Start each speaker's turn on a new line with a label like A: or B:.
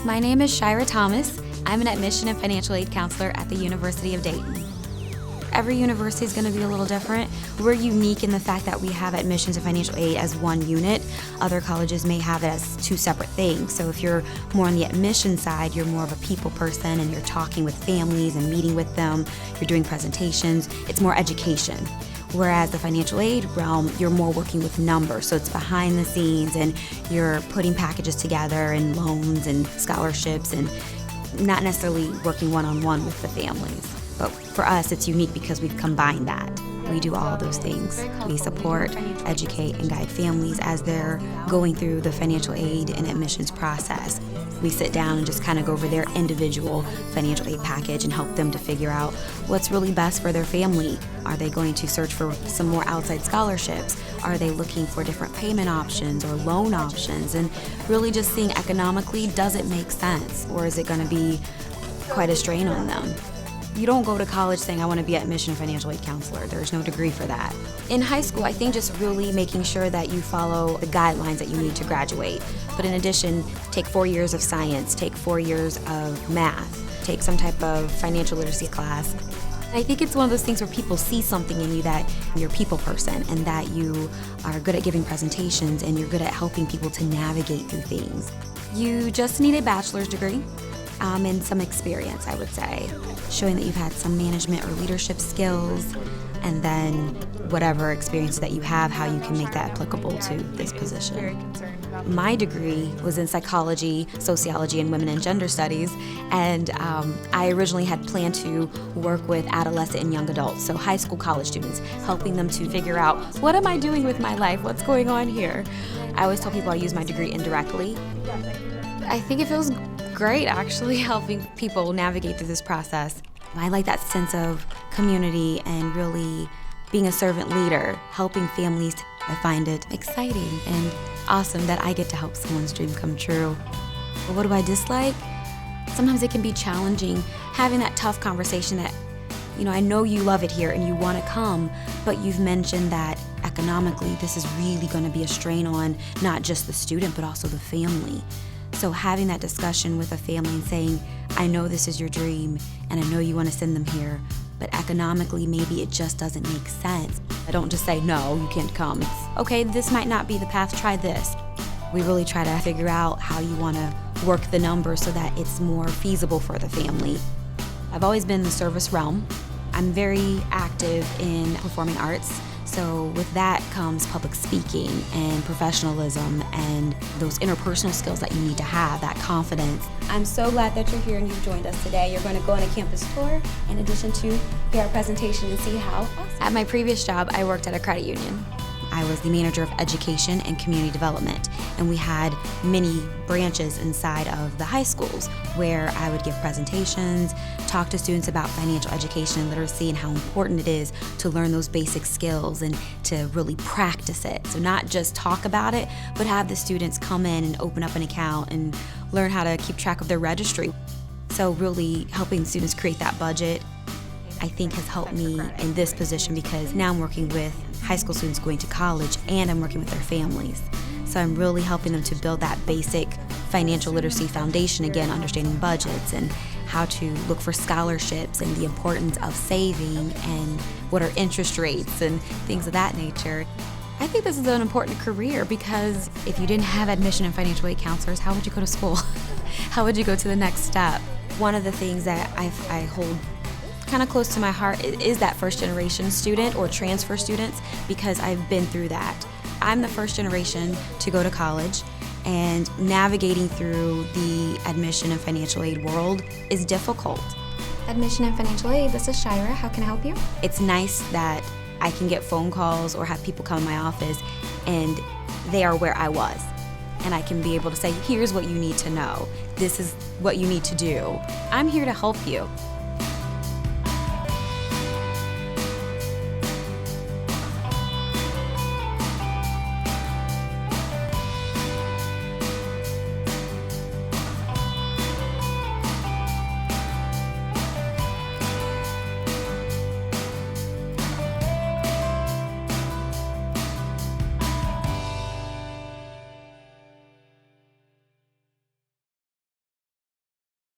A: My name is Shyra Thomas. I'm an admission and financial aid counselor at the University of Dayton. Every university is going to be a little different. We're unique in the fact that we have admissions and financial aid as one unit. Other colleges may have it as two separate things. So if you're more on the admission side, you're more of a people person and you're talking with families and meeting with them, you're doing presentations, it's more education. Whereas the financial aid realm, you're more working with numbers, so it's behind the scenes and you're putting packages together and loans and scholarships and not necessarily working one-on-one with the families. But for us, it's unique because we've combined that. We do all of those things. We support, educate, and guide families as they're going through the financial aid and admissions process. We sit down and just kind of go over their individual financial aid package and help them to figure out what's really best for their family. Are they going to search for some more outside scholarships? Are they looking for different payment options or loan options? And really just seeing economically, does it make sense? Or is it going to be quite a strain on them? You don't go to college saying, I want to be an admission and financial aid counselor. There's no degree for that. In high school, I think just really making sure that you follow the guidelines that you need to graduate. But in addition, take 4 years of science, take 4 years of math, take some type of financial literacy class. I think it's one of those things where people see something in you that you're a people person and that you are good at giving presentations and you're good at helping people to navigate through things. You just need a bachelor's degree. And some experience, I would say, showing that you've had some management or leadership skills, and then whatever experience that you have, how you can make that applicable to this position. My degree was in psychology, sociology, and women and gender studies, and I originally had planned to work with adolescent and young adults, so high school, college students, helping them to figure out, what am I doing with my life? What's going on here? I always tell people I use my degree indirectly. I think it feels great, actually, helping people navigate through this process. I like that sense of community and really being a servant leader, helping families. I find it exciting and awesome that I get to help someone's dream come true. But what do I dislike? Sometimes it can be challenging having that tough conversation that, I know you love it here and you want to come, but you've mentioned that economically this is really going to be a strain on not just the student, but also the family. So having that discussion with a family and saying, I know this is your dream and I know you want to send them here, but economically maybe it just doesn't make sense. I don't just say, no, you can't come. It's, okay, this might not be the path, try this. We really try to figure out how you want to work the numbers so that it's more feasible for the family. I've always been in the service realm. I'm very active in performing arts. So with that comes public speaking and professionalism and those interpersonal skills that you need to have, that confidence. I'm so glad that you're here and you've joined us today. You're going to go on a campus tour in addition to hear our presentation and see how awesome. At my previous job, I worked at a credit union. I was the manager of education and community development, and we had many branches inside of the high schools where I would give presentations, talk to students about financial education and literacy and how important it is to learn those basic skills and to really practice it. So not just talk about it, but have the students come in and open up an account and learn how to keep track of their registry. So really helping students create that budget, I think, has helped me in this position because now I'm working with high school students going to college and I'm working with their families. So I'm really helping them to build that basic financial literacy foundation, again, understanding budgets and how to look for scholarships and the importance of saving and what are interest rates and things of that nature. I think this is an important career because if you didn't have admission and financial aid counselors, how would you go to school? How would you go to the next step? One of the things that I hold kind of close to my heart is that first generation student or transfer students because I've been through that. I'm the first generation to go to college, and navigating through the admission and financial aid world is difficult.
B: Admission and financial aid, this is Shyra. How can I help you?
A: It's nice that I can get phone calls or have people come in my office and they are where I was. And I can be able to say, here's what you need to know. This is what you need to do. I'm here to help you.